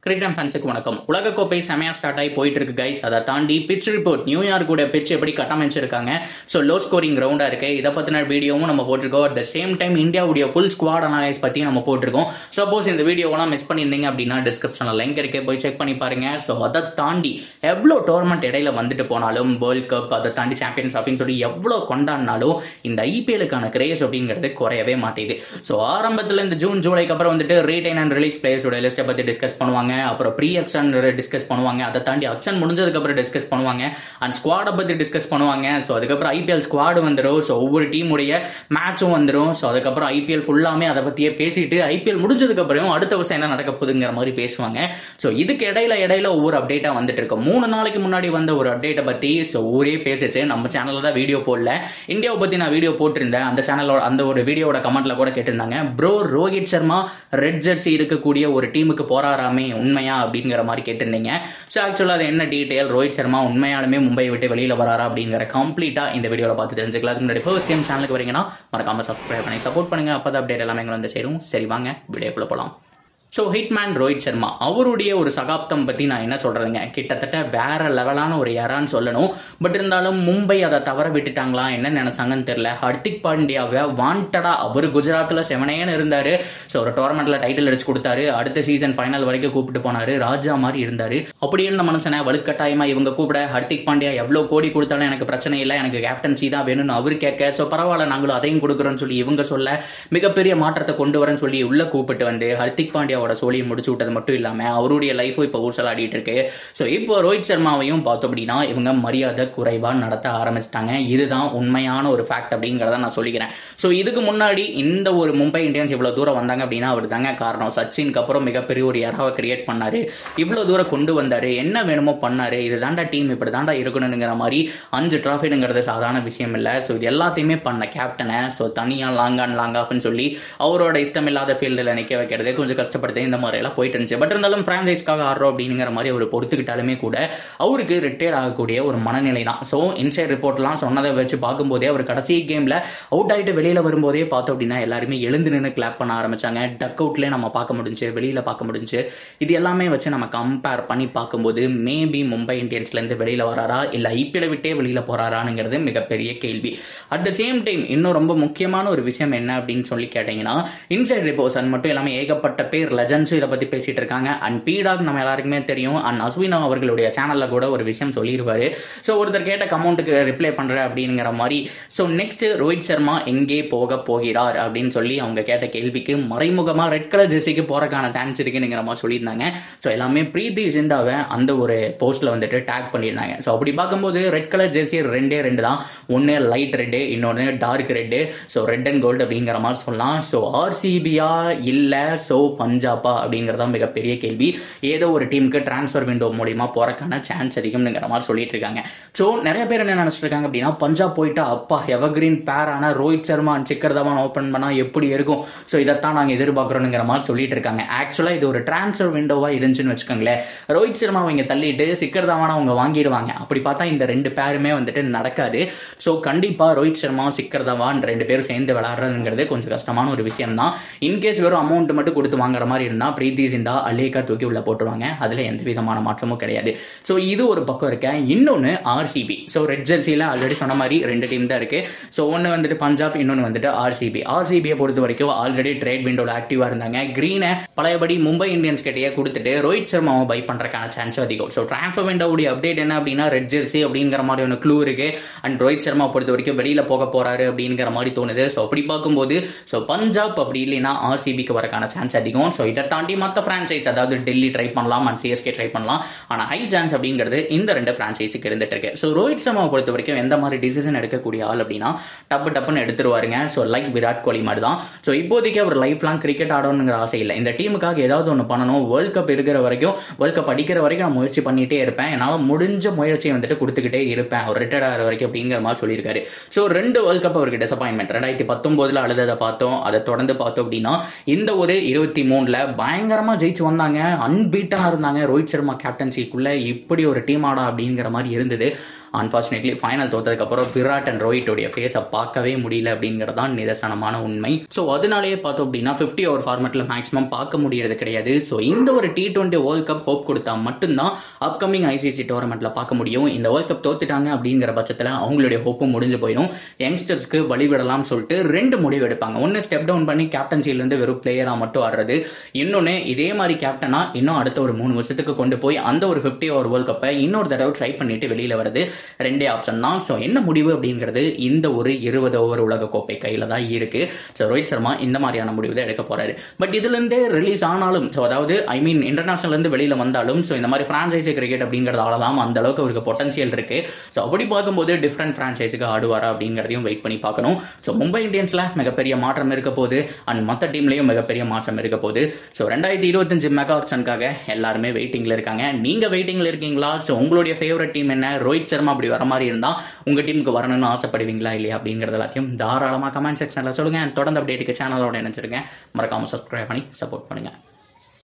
Cricket ஃபேன்ஸுக்கு வணக்கம். உலகக்கோப்பை செமையா ஸ்டார்ட் ஆகி போயிட்டு இருக்கு கைஸ். அதை தாண்டி பிச் ரிப்போர்ட் நியூயார்க்கோட பிச் எப்படி கட்டமைச்சிருக்காங்க. ஸோ லோ ஸ்கோரிங் கிரவுண்டா இருக்கு. இதை பத்தின வீடியோவும் நம்ம போட்டிருக்கோம். அட் த சேம் டைம் இந்தியாவுடைய ஃபுல் ஸ்குவாட் அனலைஸ் பத்தி நம்ம போட்டிருக்கோம். சப்போஸ் இந்த வீடியோவெல்லாம் மிஸ் பண்ணியிருந்தீங்க அப்படின்னா டிஸ்கிரிப்ஷன்ல லிங்க் இருக்கு, போய் செக் பண்ணி பாருங்க. ஸோ அதை தாண்டி எவ்வளோ டோர்னமெண்ட் இடையில வந்துட்டு போனாலும் வேர்ல்ட் கப் அதை தாண்டி சாம்பியன்ஸ் அப்படின்னு சொல்லி எவ்வளோ கொண்டாடினாலும் இந்த ஐபிஎலுக்கான கிரேஸ் அப்படிங்கிறது குறையவே மாட்டேது. ஸோ ஆரம்பத்தில் இந்த ஜூன் ஜூலைக்கு அப்புறம் வந்துட்டு ரீடைன் அண்ட் ரிலீஸ் பிளேயர்ஸோட லிஸ்ட்டை பத்தி டிஸ்கஸ் பண்ணுவாங்க. அப்புறம் ப்ரீ ஆக்ஷன் டிஸ்கஸ் பண்ணுவாங்க. அதை தாண்டி ஆக்ஷன் முடிஞ்சதுக்கு அப்புறம் டிஸ்கஸ் பண்ணுவாங்க. அண்ட் ஸ்குவாடை பத்தி டிஸ்கஸ் பண்ணுவாங்க. ஸோ அதுக்கப்புறம் ஐபிஎல் ஸ்குவாடு வந்துடும். ஸோ ஒவ்வொரு டீமுடைய மேட்சும் வந்துடும். ஸோ அதுக்கப்புறம் ஐபிஎல் ஃபுல்லாமே அதை பத்தியே பேசிட்டு ஐபிஎல் முடிஞ்சதுக்கு அப்புறம் அடுத்த வருஷம் என்ன நடக்க போகுதுங்கிற மாதிரி பேசுவாங்க. ஸோ இதுக்கு இடையில ஒவ்வொரு அப்டேட்டா வந்துட்டு இருக்கும். 3 நாளைக்கு முன்னாடி வந்த ஒரு அப்டேட்டை பத்தி ஸோ ஊரே பேசிச்சு. நம்ம சேனல்ல தான் வீடியோ போடல. இந்தியாவை பத்தி நான் வீடியோ போட்டிருந்தேன். அந்த சேனலோட அந்த ஒரு வீடியோட கமெண்ட்ல கூட கேட்டிருந்தாங்க, bro Rohit Sharma red Jersey இருக்கக்கூடிய ஒரு டீமுக்கு போறாராமே உண்மையா அப்படிங்கிற மாதிரி கேட்டிருந்தீங்க. ஸோ ஆக்சுவலாக அது என்ன டீடைல், ரோஹித் சர்மா உண்மையாலுமே மும்பையை விட்டு வெளியில வராரா அப்படிங்கிற கம்ப்ளீட்டா இந்த வீடியோல பார்த்து தெரிஞ்சுக்கலாம். அதுக்கு முன்னாடி ஃபர்ஸ்ட் டைம் சேனலுக்கு வரீங்கன்னா மறக்காம சப்ஸ்கிரைப் பண்ணி சப்போர்ட் பண்ணுங்க. அப்பதான் அப்டேட் எல்லாமே எங்களை வந்து சேரும். சரி வாங்க வீடியோக்குள்ள போலாம். ஸோ ஹிட்மேன் ரோஹித் சர்மா அவருடைய ஒரு சகாப்தம் பற்றி நான் என்ன சொல்கிறதுங்க, கிட்டத்தட்ட வேற லெவலான ஒரு யாரான்னு சொல்லணும். பட் இருந்தாலும் மும்பை அதை தவற விட்டுட்டாங்களா, என்ன நினைச்சாங்கன்னு தெரியல. ஹர்திக் பாண்டியாவை வாண்டடா அவர் குஜராத்தில் செவனையன்னு இருந்தார். ஸோ ஒரு டோர்னமெண்ட்டில் டைட்டில் அடிச்சு கொடுத்தாரு. அடுத்த சீசன் ஃபைனல் வரைக்கும் கூப்பிட்டு போனார். ராஜா மாதிரி இருந்தார். அப்படி இருந்த மனுஷனை வலுக்கட்டாயமாக இவங்க கூப்பிட ஹர்திக் பாண்டியா எவ்வளோ கோடி கொடுத்தாலும் எனக்கு பிரச்சனை இல்லை, எனக்கு கேப்டன்சி தான் வேணும்னு அவர் கேட்க, ஸோ பரவாயில்ல நாங்களும் அதையும் கொடுக்குறோன்னு சொல்லி இவங்க சொல்ல மிகப்பெரிய மாற்றத்தை கொண்டு வரேன்னு சொல்லி உள்ள கூப்பிட்டு வந்து ஹர்திக் பாண்டியா சோழியை முடிச்சு விட்டது மட்டும் இல்லாம அவருடைய லைஃபும் இப்போ ஊசலாடிட்டு இருக்கு. ஸோ இப்போ ரோஹித் சர்மாவையும் பார்த்தோம் அப்படின்னா இவங்க மரியாதை குறைவா நடத்த ஆரம்பிச்சிட்டாங்க. இதுதான் உண்மையான ஒரு ஃபேக்ட் அப்படிங்கிறத நான் சொல்லிக்கிறேன். ஸோ இதுக்கு முன்னாடி இந்த ஒரு மும்பை இந்தியன்ஸ் இவ்வளவு தூரம் வந்தாங்க அப்படின்னா அவர் தாங்க காரணம். சச்சினுக்கு அப்புறம் மிகப்பெரிய ஒரு எராவை கிரியேட் பண்ணாரு, இவ்வளவு தூரம் கொண்டு வந்தாரு, என்ன வேணுமோ பண்ணாரு. இது தாண்டா டீம், இப்படி தாண்டா இருக்கணுங்கிற மாதிரி 5 டிராஃபிங்கிறது சாதாரண விஷயம் இல்லை. ஸோ இது எல்லாத்தையுமே பண்ண கேப்டனை ஸோ தனியா லாங் ஆஃப்னு சொல்லி அவரோட இஷ்டம் இல்லாத ஃபீல்டில் நிற்க வைக்கிறது கொஞ்சம் கஷ்டப்படுது. இந்த மாதிரி எல்லாம் போயிட்டு இருந்துச்சு. பட் இருந்தாலும் பிரான்சைஸ்க்காக ஆடுறோம் அப்படிங்கிற மாதிரி அவர் பொறுத்துக்கிட்டாலுமே கூட அவருக்கு ரிட்டையர் ஆகக்கூடிய ஒரு மனநிலை தான். ஸோ இன்சைட் ரிப்போர்ட்லாம் சொன்னதை வச்சு பார்க்கும்போதே அவர் கடைசி கேம்ல அவுட் ஆகிட்டு வெளியில வரும்போதே பார்த்தோம் அப்படின்னா எல்லாருமே எழுந்து நின்று கிளாப் பண்ண ஆரம்பிச்சாங்க. டக் அவுட்லேயே நம்ம பார்க்க முடிஞ்சு, வெளியில பார்க்க முடிஞ்சு. இது எல்லாமே வச்சு நம்ம கம்பேர் பண்ணி பார்க்கும்போது மேபி மும்பை இந்தியன்ஸ்ல இருந்து வெளியில வராரா இல்ல ஐபிஎல் விட்டே வெளியில போறாராங்கிறது மிகப்பெரிய கேள்வி. அட் த சேம் டைம் இன்னும் ரொம்ப முக்கியமான ஒரு விஷயம் என்ன அப்படின்னு சொல்லி கேட்டீங்கன்னா, இன்சைட் ரிப்போர்ட்ஸ் மட்டும் எல்லாமே ஏகப்பட்ட பேர் லெஜண்ட்ஸ் இதை பத்தி பேசிட்டு இருக்காங்க. அண்ட் பீடாக் நம்ம எல்லாருக்குமே தெரியும். அண்ட் அஸ்வினா அவர்களுடைய சேனல்ல கூட ஒரு விஷயம் சொல்லியிருப்பாரு. ஸோ ஒருத்தர் கேட்ட கமெண்ட்டுக்கு ரிப்ளை பண்ற அப்படிங்கிற மாதிரி. ஸோ நெக்ஸ்ட் ரோஹித் சர்மா எங்கே போக போகிறார் அப்படின்னு சொல்லி அவங்க கேட்ட கேள்விக்கு மறைமுகமா ரெட் கலர் ஜெர்சிக்கு போறதுக்கான சான்ஸ் இருக்குங்கிற மாதிரி சொல்லியிருந்தாங்க. ஸோ எல்லாமே பிரீத்தி ஜிந்தாவை அந்த ஒரு போஸ்ட்ல வந்துட்டு டேக் பண்ணியிருந்தாங்க. ஸோ அப்படி பார்க்கும்போது ரெட் கலர் ஜெர்சி ரெண்டு தான். ஒன்னு லைட் ரெட்டு, இன்னொன்னு dark red. So red and gold அப்படிங்கிற மாதிரி சொல்லலாம். ஸோ ஆர்சிபியா இல்ல ஸோ பஞ்சாபா அப்படிங்கறத மிகப்பெரிய கேள்வி. ஏதோ ஒரு டீமுக்கு டிரான்ஸ்ஃபர் விண்டோ மூலமா போறதுக்கான சான்ஸ் அதிகம்ங்கிற மாதிரி சொல்லிட்டு இருக்காங்க. ஸோ நிறைய பேர் என்ன நினைச்சிட்டு இருக்காங்க அப்படின்னா, பஞ்சாப் போயிட்டா அப்பா எவர்கிரீன் பேர் ஆன ரோஹித் சர்மா அண்ட் சிக்கர் தவான் ஓபன் பண்ணா எப்படி இருக்கும், ஸோ இதைத்தான் நாங்கள் எதிர்பார்க்கிறோங்கிற மாதிரி சொல்லிட்டு இருக்காங்க. ஆக்சுவலா இது ஒரு டிரான்ஸ்ஃபர் விண்டோவா இருந்துச்சுன்னு வச்சுக்கோங்களேன். ரோஹித் சர்மா அவங்க தள்ளிட்டு சிக்கர் தவான் அவங்க வாங்கிடுவாங்க. அப்படி பார்த்தா இந்த 2 பேருமே வந்துட்டு நடக்காது. ஸோ கண்டிப்பா ரோஹித் சர்மா சிக்கர் தவான் 2 பேரும் சேர்ந்து விளையாடுறதுங்கிறது கொஞ்சம் கஷ்டமான ஒரு விஷயம் தான். இன்கேஸ் வெறும் அமௌண்ட் மட்டும் கொடுத்து வாங்குற மாதிரி இருந்தா பிரீத்தி ஜிந்தா அலேகா தூக்கி உள்ள போட்டுருவாங்க. அதுல எந்த விதமான மாற்றமும் கிடையாது. ஸோ இது ஒரு பக்கம் இருக்க. இன்னொன்னு ஆர்சிபி. ஸோ ரெட் ஜெர்சியில ஆல்ரெடி சொன்ன மாதிரி 2 டீம் தான் இருக்கு. ஸோ ஒன்னு வந்துட்டு பஞ்சாப், இன்னொன்னு வந்துட்டு ஆர்சிபி. ஆர்சிபியை பொறுத்த வரைக்கும் ஆல்ரெடி ட்ரேட் விண்டோல ஆக்டிவா இருந்தாங்க. கிரீனை பழையபடி மும்பை இந்தியன்ஸ் கிட்டே கொடுத்துட்டு ரோஹித் சர்மாவை பை பண்றதுக்கான சான்ஸ் அதிகம். ஸோ டிரான்ஸ்ஃபர் விண்டோவுடைய அப்டேட் என்ன அப்படின்னா ரெட் ஜெர்சி அப்படிங்கிற மாதிரி ஒரு க்ளூ இருக்கு. அண்ட் ரோஹித் சர்மா பொறுத்த வரைக்கும் வெளியில போக போறாரு அப்படிங்கிற மாதிரி தோணுது. ஸோ அப்படி பார்க்கும்போது ஸோ பஞ்சாப் அப்படி இல்லைன்னா ஆர்சிபிக்கு வரக்கான சான்ஸ் அதிகம். ஸோ இதை தாண்டி மற்ற பிரான்சைஸ் அதாவது டெல்லி ட்ரை பண்ணலாம் அண்ட் சிஎஸ்கே ட்ரை பண்ணலாம். ஆனால் ஹை சான்ஸ் அப்படிங்கிறது இந்த 2 பிரான்சைஸுக்கு இருந்துட்டு இருக்கு. ஸோ ரோஹித் சர்மாவை பொறுத்த வரைக்கும் எந்த மாதிரி டிசிஷன் எடுக்கக்கூடிய ஆள் அப்படின்னா டப்புன்னு எடுத்துருவாருங்க. ஸோ லைக் விராட் கோலி மாதிரி தான். ஸோ இப்போதைக்கு அவர் லைஃப் லாங் கிரிக்கெட் ஆடணுங்கிற ஆசை இல்லை. இந்த டீமுக்காக ஏதாவது ஒன்று பண்ணணும். வேர்ல்ட் கப் இருக்கிற வரைக்கும், வேர்ல்ட் கப் அடிக்கிற வரைக்கும் நான் முயற்சி பண்ணிட்டே இருப்பேன். என்னால் முடிஞ்ச முயற்சியை வந்துட்டு கொடுத்துக்கிட்டே இருப்பேன் அவர் ரிட்டையர் ஆகிற வரைக்கும் அப்படிங்கிற மாதிரி சொல்லியிருக்காரு. ஸோ 2 வேர்ல்ட் கப் அவருக்கு டிசப்பாயின்மெண்ட். 2019 அழுததை பார்த்தோம். அதை தொடர்ந்து பார்த்தோம் அப்படின்னா இந்த ஒரு 23ல பயங்கரமா ஜெயிச்சு வந்தாங்க. அன்பீட்டனா இருந்தாங்க. ரோஹித் சர்மா கேப்டன்சிக்குள்ள இப்படி ஒரு டீம் ஆடா அப்படிங்கிற மாதிரி இருந்தது. அன்பார்ச்சுனேட்லி ஃபைனல் தோத்ததுக்கப்புறம் விராட் அண்ட் ரோஹிட்டோடைய ஃபேஸை பார்க்கவே முடியல அப்படிங்கிறதான் நிதர்சனமான உண்மை. ஸோ அதனாலேயே பார்த்தோம் அப்படின்னா 50 ஓவர் ஃபார்மேட்டில் மேக்ஸிமம் பார்க்க முடியறது கிடையாது. ஸோ இந்த ஒரு T20 வேர்ல்ட் கப் ஹோப் கொடுத்தா மட்டும்தான் அப்கமிங் ஐசிசி டோர்னமெண்ட்டில் பார்க்க முடியும். இந்த வேர்ல்ட் கப் தோத்துட்டாங்க அப்படிங்கிற பட்சத்தில் அவங்களுடைய ஹோப்பும் முடிஞ்சு போயிடும். யங்ஸ்டர்ஸ்க்கு வழிவிடலாம்னு சொல்லிட்டு 2 முடிவு எடுப்பாங்க. ஒன்று ஸ்டெப் டவுன் பண்ணி கேப்டன்சிலேருந்து வெறும் பிளேயராக மட்டும் ஆடுறது, இன்னொன்று இதே மாதிரி கேப்டனா இன்னும் அடுத்த ஒரு 3 வருஷத்துக்கு கொண்டு போய் அந்த ஒரு 50 ஓவர் வேர்ல்ட் கப்பை இன்னொரு தடவை ட்ரை பண்ணிட்டு வெளியில வருது. 2 ஆப்ஷன் தான். ஸோ என்ன முடிவு அப்படிங்கிறது இந்த ஒரு 20 ஓவர் உலக கோப்பை கையில தான் இருக்கு. ஸோ ரோஹித் சர்மா இந்த மாதிரியான முடிவு தான் எடுக்க போறாரு. பட் இதுல இருந்தே ரிலீஸ் ஆனாலும், ஸோ அதாவது இன்டர்நேஷனல் இருந்து வெளியில வந்தாலும், ஸோ இந்த மாதிரி பிரான்சைசி கிரிக்கெட் அப்படிங்கிறது ஆளலாம், அந்த அளவுக்கு அவருக்கு பொட்டன்சியல் இருக்கு. ஸோ அப்படி பார்க்கும்போது டிஃப்ரெண்ட் பிரான்சைஸுக்கு ஆடுவாரா அப்படிங்கிறதையும் வெயிட் பண்ணி பார்க்கணும். ஸோ மும்பை இந்தியன்ஸ்ல மிகப்பெரிய மாற்றம் இருக்க போது அண்ட் மற்ற டீம்லயும் மிகப்பெரிய மாற்றம் இருக்க போது. ஸோ 2025 மெகா ஆப்ஷனுக்காக எல்லாருமே வெயிட்டிங்ல இருக்காங்க. நீங்க வெயிட்டிங்ல இருக்கீங்களா? ஸோ உங்களுடைய ஃபேவரட் டீம் என்ன? ரோஹித் சர்மா அப்படி வர மாதிரி இருந்தா உங்க டீமுக்கு வரணும்னு ஆசைப்படுவீங்களா இல்லையா அப்படிங்கறது எல்லாத்தையும் தாராளமா கமெண்ட் செக்ஷன்ல சொல்லுங்க. தொடர்ந்து அப்டேட்டுக்கு சேனலோட இணைச்சிருங்க. மறக்காம சப்ஸ்கிரைப் பண்ணி சப்போர்ட் பண்ணுங்க.